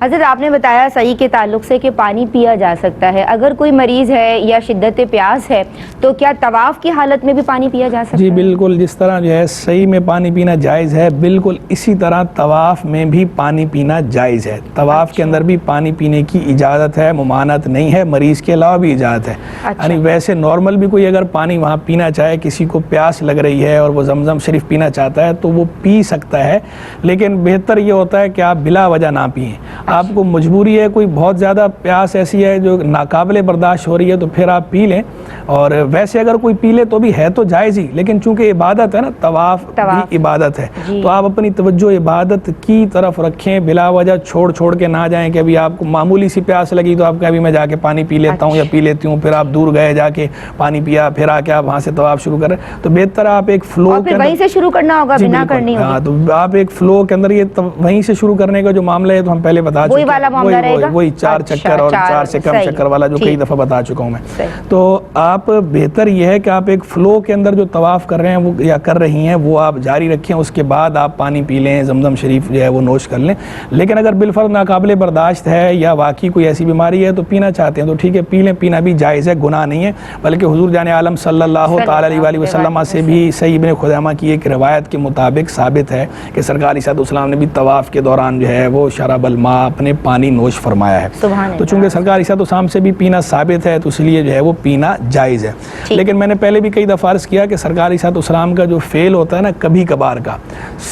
حضرت آپ نے بتایا صحیح کے تعلق سے کہ پانی پیا جا سکتا ہے، اگر کوئی مریض ہے یا شدت پیاس ہے تو کیا طواف کی حالت میں بھی پانی پیا جا سکتا ہے؟ جی بالکل، جس طرح جو ہے صحیح میں پانی پینا جائز ہے، بالکل اسی طرح طواف میں بھی پانی پینا جائز ہے۔ طواف کے اندر بھی پانی پینے کی اجازت ہے، ممانعت نہیں ہے، مریض کے علاوہ بھی اجازت ہے۔ یعنی ویسے نارمل بھی کوئی اگر پانی وہاں پینا چاہے، کسی کو پیاس لگ رہی ہے اور وہ زمزم شریف پینا چاہتا ہے تو وہ پی سکتا ہے، لیکن بہتر یہ ہوتا ہے کہ آپ بلا وجہ نہ پئیں۔ آپ کو مجبوری ہے، کوئی بہت زیادہ پیاس ایسی ہے جو ناقابل برداشت ہو رہی ہے تو پھر آپ پی لیں، اور ویسے اگر کوئی پی لے تو بھی ہے تو جائز ہی، لیکن چونکہ عبادت ہے نا، طواف بھی عبادت ہے، تو آپ اپنی توجہ عبادت کی طرف رکھیں، بلا وجہ چھوڑ کے نہ جائیں کہ ابھی آپ کو معمولی سی پیاس لگی تو آپ کہیں ابھی میں جا کے پانی پی لیتا ہوں یا پی لیتی ہوں، پھر آپ دور گئے جا کے پانی پیا، پھر آ کے آپ وہاں سے طواف شروع کریں، تو بہتر آپ ایک فلو کے وہیں سے شروع کرنا ہوگا، بنا کرنی ہوگی۔ ہاں، تو آپ ایک فلو کے اندر یہ وہیں سے شروع کرنے کا جو معاملہ ہے تو ہم پہلے بتا چکے ہیں، وہی 4 چکر اور 4 سے کم چکر والا جو کئی دفعہ بتا چکا ہوں میں۔ تو آپ بہتر یہ ہے کہ آپ ایک فلو کے اندر جو طواف کر رہے ہیں وہ یا کر رہی ہیں وہ آپ جاری رکھیں، اس کے بعد آپ پانی پی لیں، زمزم شریف جو ہے وہ نوش کر لیں۔ لیکن اگر بالفرض ناقابل برداشت ہے یا واقعی کوئی ایسی بیماری ہے تو پینا چاہتے ہیں تو ٹھیک ہے، پی لیں، پینا بھی جائز ہے، گناہ نہیں ہے، بلکہ حضور جان عالم صلی اللہ تعالی علیہ وسلم سے بھی صحیح ابن خزیمہ کی ایک روایت کے مطابق ثابت ہے کہ سرکار علیہ السلام نے بھی طواف کے دوران جو ہے وہ شرب الماء، اپنے پانی نوش فرمایا ہے۔ تو چونکہ سرکار علیہ السلام سے بھی پینا ثابت ہے تو اس لیے جو ہے وہ پینا جائز ہے۔ لیکن میں نے پہلے بھی کئی دفعہ عرض کیا کہ سرکار علیہ السلام کا جو فعل ہوتا ہے نا کبھی کبھار کا،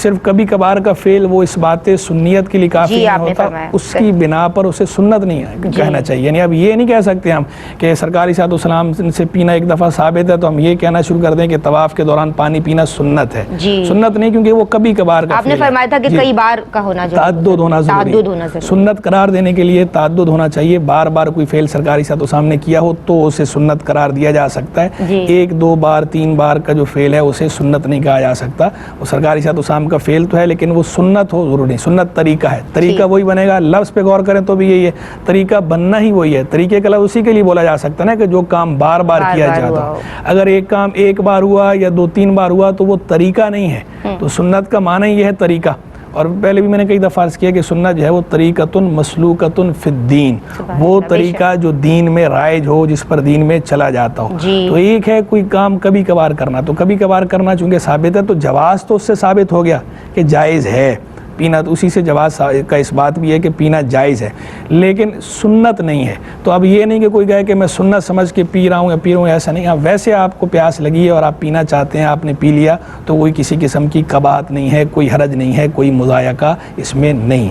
صرف کبھی کبھار کا فعل وہ اس بات سنیت کے لیے کافی نہیں ہوتا، اس کی بنا پر اسے سنت نہیں کہنا چاہیے۔ یعنی اب یہ نہیں کہہ سکتے ہم کہ سرکار علیہ السلام سے پینا ایک دفعہ ثابت ہے تو ہم یہ کہنا شروع کر دیں کہ طواف کے دوران پانی پینا سنت ہے۔ سنت نہیں، کیونکہ وہ کبھی کبھار کا، آپ نے فرمایا تھا کہ کئی بار کا ہونا چاہیے، تعدد ہونا ضروری، سنت قرار دینے کے لیے تعدد ہونا چاہیے۔ بار بار کوئی فعل سرکار علیہ السلام نے کیا ہو تو اسے سنت قرار دیا جا سکتا ہے، 1 2 بار 3 بار کا جو فعل ہے اسے سنت نہیں کہا جا سکتا۔ وہ سرکار علیہ السلام کا فعل تو ہے لیکن وہ سنت ہو ضروری نہیں، سنت طریقہ ہے، طریقہ وہی بنے گا۔ لفظ پہ غور کریں تو بھی یہی ہے، طریقہ بننا ہی وہی ہے، طریقے کا لفظ اسی کے لیے بولا جا سکتا ہے نا کہ جو کام بار بار کیا جاتا ہو۔ اگر ایک کام 1 بار ہوا یا 2 3 بار ہوا تو وہ طریقہ نہیں ہے، تو سنت کا معنی یہ ہے طریقہ۔ اور پہلے بھی میں نے کئی دفعہ عرض کیا کہ سنت جو ہے وہ طریقۃ مسلوکۃ فی الدین، وہ طریقہ جو دین میں رائج ہو، جس پر دین میں چلا جاتا ہو۔ تو ایک ہے کوئی کام کبھی کبھار کرنا، تو کبھی کبھار کرنا چونکہ ثابت ہے تو جواز تو اس سے ثابت ہو گیا کہ جائز ہے پینا، تو اسی سے جواز کا اس بات بھی ہے کہ پینا جائز ہے، لیکن سنت نہیں ہے۔ تو اب یہ نہیں کہ کوئی کہے کہ میں سنت سمجھ کے پی رہا ہوں یا پی رہا ہوں، ایسا نہیں۔ ویسے آپ کو پیاس لگی ہے اور آپ پینا چاہتے ہیں، آپ نے پی لیا تو کوئی کسی قسم کی قباحت نہیں ہے، کوئی حرج نہیں ہے، کوئی مضایقہ اس میں نہیں۔